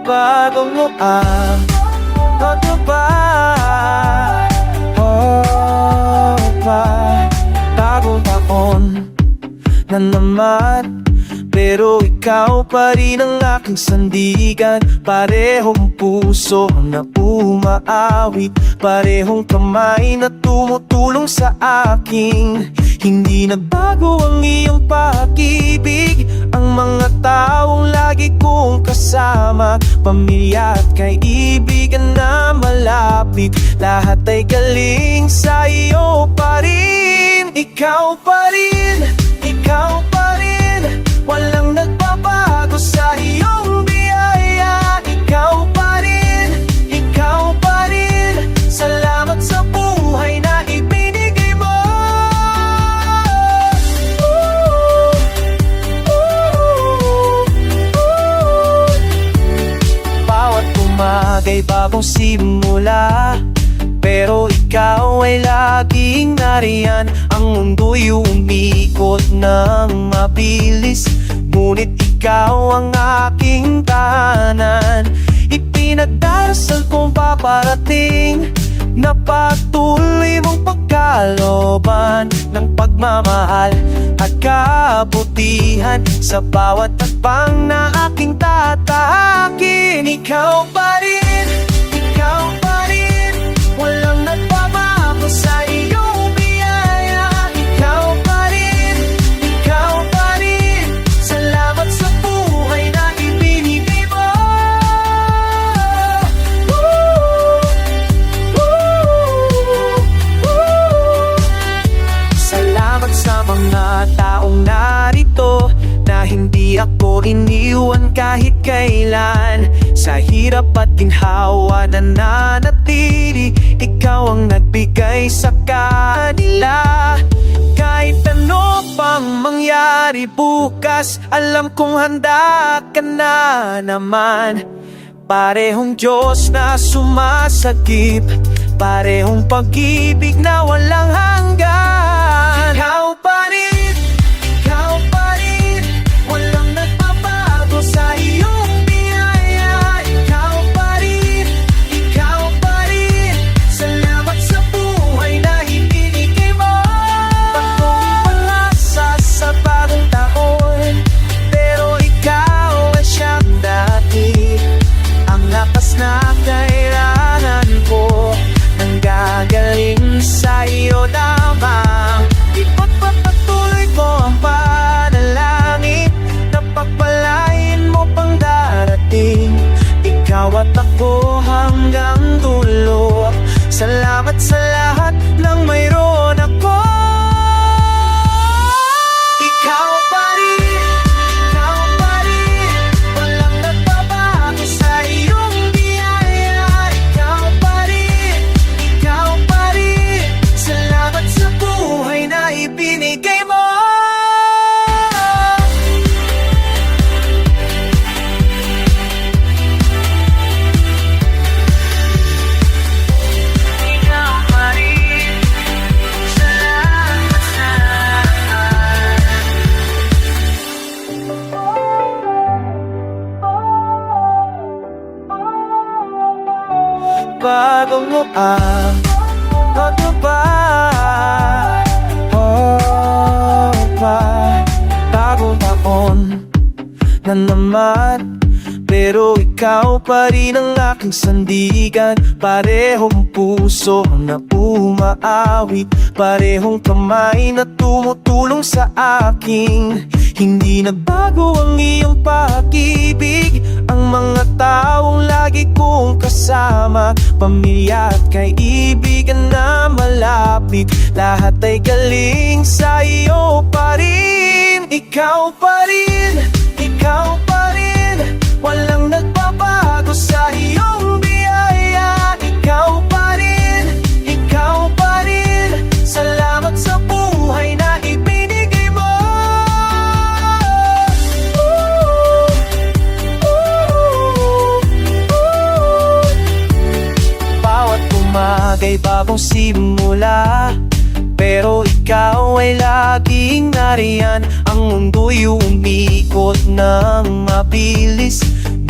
Bago mo ang matupad, bagong taon na naman, pero ikaw pa rin ang aking sandigan. Parehong puso na umaawit, parehong kamay na tumutulong sa akin. Hindi nagbago ang iyong pag-ibig, ang mga taong lagi kong kasama, pamilya at kaibigan na malapit, lahat ay galing sa iyo pa rin. Ikaw pa rin, ikaw pa rin, walang nagbabago sa iyong biyaya. Ikaw pa rin, ikaw pa rin, salamat sa buhay na ibinigay mo. Bawat umaga'y bagong simula, pero ikaw ay laging nariyan. Ang mundo'y umikot ng mabilis, ngunit ikaw ang aking tahanan. Ipinagdarasal kong paparating na patuloy mong pagkalooban ng pagmamahal at kabutihan sa bawat takbang na aking tatahakin. Ikaw pa rin, ikaw pa rin, walang nagbabago sa iyong biyaya. Ikaw pa rin, ikaw pa rin, salamat sa buhay na ibinigay mo. Salamat sa mga taong narito, na hindi ako iniwan kahit kailan. Sa hirap at ginhawa na nanatili, ikaw ang nagbigay sa kanila. Kahit ano pang mangyari bukas, alam kong handa ka na naman. Parehong Diyos na sumasagip, parehong pag-ibig na walang hanggan. Ikaw pa rin, ikaw pa rin, walang nagbabago sa iyong biyaya. Ikaw pa rin, ikaw pa rin, salamat sa buhay na ibinigay mo. Bagong pag-asa sa bagong taon, pero ikaw ay siyang dati, ang lakas na kailangan ko, nanggagaling sa iyo lamang. Ipagpapatuloy ko ang panalangin na pagpalain mo pang darating, ikaw at ako hanggang dulo. Salamat sa lahat ng mayroon ako. Ikaw pa rin, ikaw pa rin, walang nagbabago sa iyong biyaya. Ikaw pa rin, ikaw pa rin, salamat sa buhay na ibinigay mo. Ikaw pa rin, salamat sa lahat. Bago mo ang matupad, bagong taon na naman, pero ikaw pa rin ang aking sandigan. Parehong puso na umaawit, parehong kamay na tumutulong sa akin. Hindi nagbago ang iyong pag-ibig, ang mga taong lagi kong kasama, pamilya at kaibigan na malapit, lahat ay galing sa iyo pa rin. Ikaw pa rin, ikaw pa rin, walang nagbabago sa iyong biyaya. Ikaw pa rin, ikaw pa rin, salamat sa buhay na ibinigay mo. Bawat umaga'y bagong simula, pero ikaw ay laging nariyan. Ang mundo'y umikot ng mabilis,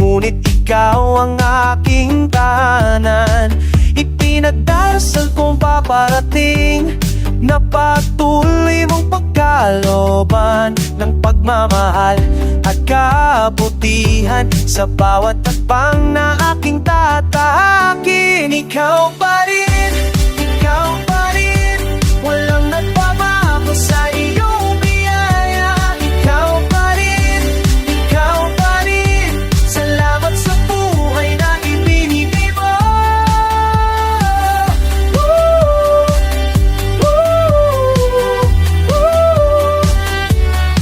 ngunit ikaw ang aking tahanan. Ipinagdarasal kong paparating na patuloy mong pagkalooban ng pagmamahal at kabutihan sa bawat takbang na aking tatahakin. Ikaw pa rin, walang nagbabago sa iyong biyaya. Ikaw pa rin, salamat sa buhay na ibinigay mo.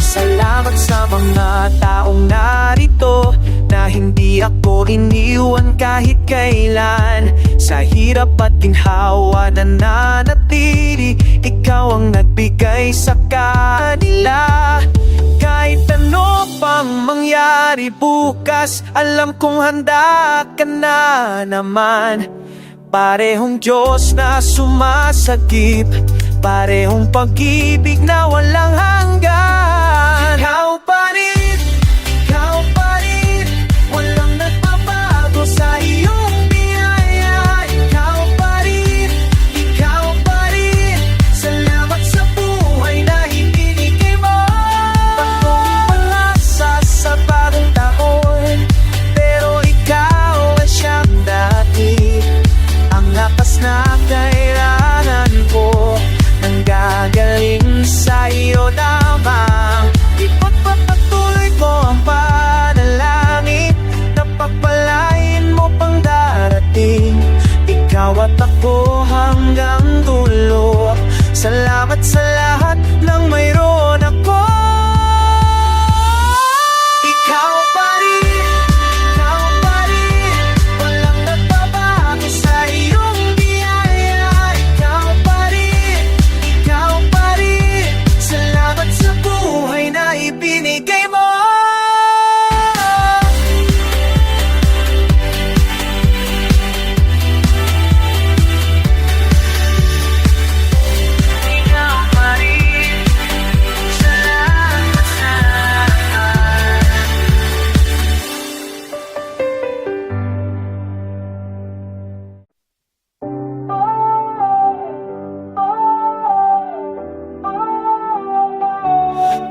Salamat sa mga taong narito, na hindi ako iniwan kahit kailan. Sa hirap at ginhawa na nanatili, ikaw ang nagbigay sa kanila. Kahit ano pang mangyari bukas, alam kong handa ka na naman. Parehong Diyos na sumasagip, parehong pag-ibig na walang hanggan. Ikaw pa rin, walang nagbabago sa iyong biyaya. Ikaw pa rin, salamat sa buhay na ibinigay mo. Bagong pag-asa sa bagong taon, pero ikaw ay siyang dati. Ang lakas na kailangan ko, nanggagaling sa iyo lamang. Ipagpapatuloy ko ang panalangin na pagpalain mo pang darating. Ikaw at ako hanggang dulo. Salamat sa lahat ng mayroon ako. Ikaw pa rin, walang nagbabago sa iyong biyaya. Ikaw pa rin, salamat sa buhay na ibinigay mo. Ikaw pa rin, salamat sa lahat.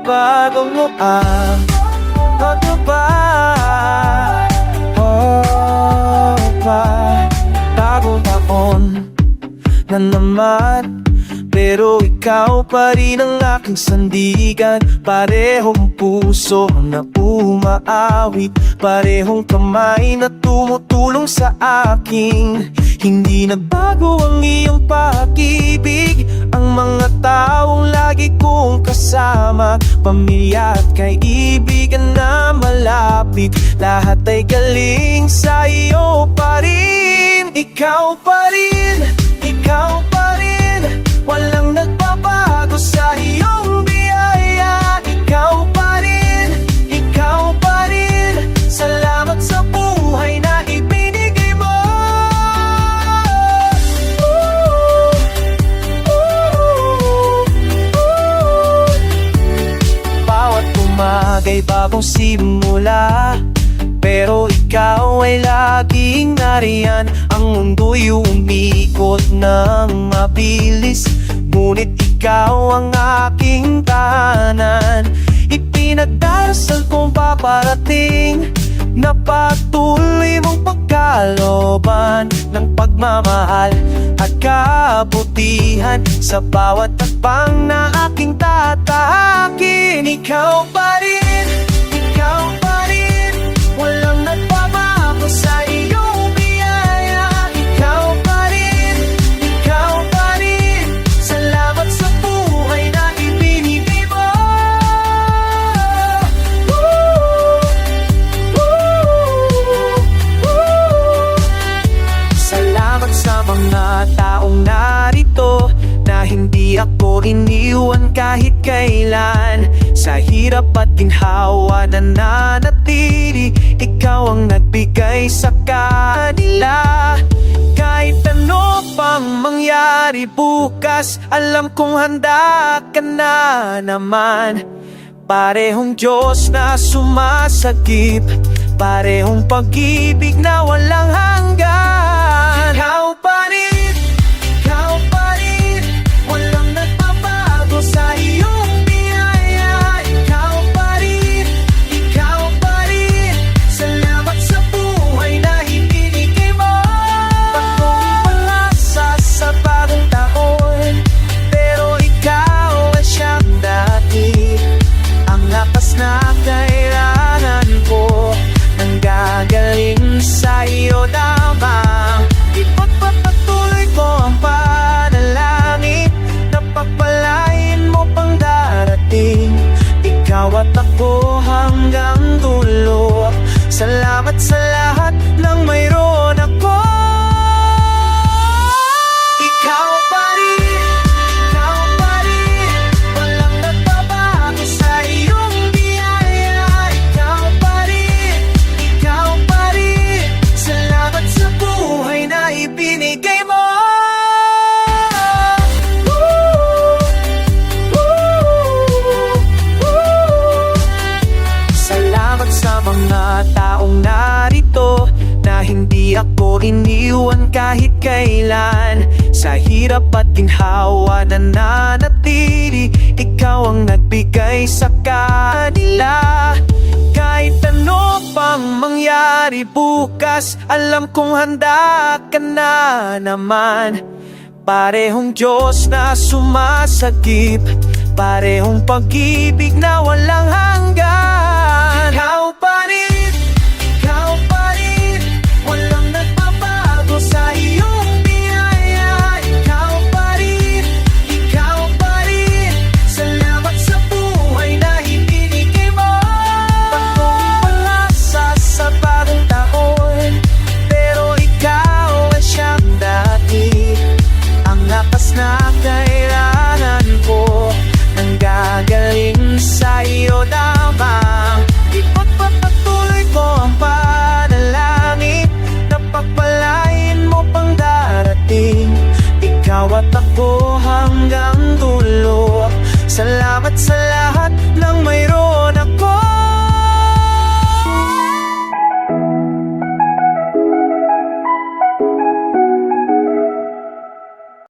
Bago mo ang pagbabago pa, bagong taon na naman, pero ikaw pa rin ang aking sandigan. Parehong puso na umaawit, parehong kamay na tumutulong sa akin. Hindi nagbago ang iyong pag-ibig, ang mga taong lagi kong kasama, pamilya at kaibigan na malapit, lahat ay galing sa iyo pa rin. Ikaw pa rin, walang nagbabago sa iyong biyaya. Ikaw pa rin, salamat sa buhay na ibinigay mo. Bawat umaga'y bagong simula, pero ikaw ay laging nariyan. Ang mundo'y umikot ng mabilis, ngunit ikaw ang aking tahanan. Ipinagdarasal kong paparating na patuloy mong pagkalooban ng pagmamahal at kabutihan sa bawat takbang na aking tatahakin. Ikaw pa rin, walang nagbabago sa iyong biyaya. Ikaw pa rin, salamat sa buhay na ibinigay mo. Salamat sa mga taong narito, na hindi ako iniwan kahit kailan. Sa hirap at ginhawa na nanatili, ikaw ang nagbigay sa kanila. Kahit ano pang mangyari bukas, alam kong handa ka na naman. Parehong Diyos na sumasagip, parehong pag-ibig na walang hanggan. Ikaw pa rin, walang nagbabago sa iyong biyaya. Ikaw pa rin, salamat sa buhay na ibinigay mo. Bagong pag-asa sa bagong taon, pero ikaw ay siyang dati. Ang lakas na kailangan ko, nanggagaling sa iyo lamang. Ipagpapatuloy ko ang panalangin na pagpalain mo pang darating. Ikaw at ako hanggang dulo. Salamat sa lahat ng mayroon ako. Ikaw pa rin, walang nagbabago sa iyong biyaya. Ikaw pa rin, salamat sa buhay na ibinigay mo. Salamat sa mga taong narito, na hindi ako iniwan kahit kailan. Sa hirap at ginhawa na nanatili, ikaw ang nagbigay sa kanila. Kahit ano pang mangyari bukas, alam kong handa ka na naman. Parehong Diyos na sumasagip, parehong pag-ibig na walang hanggan.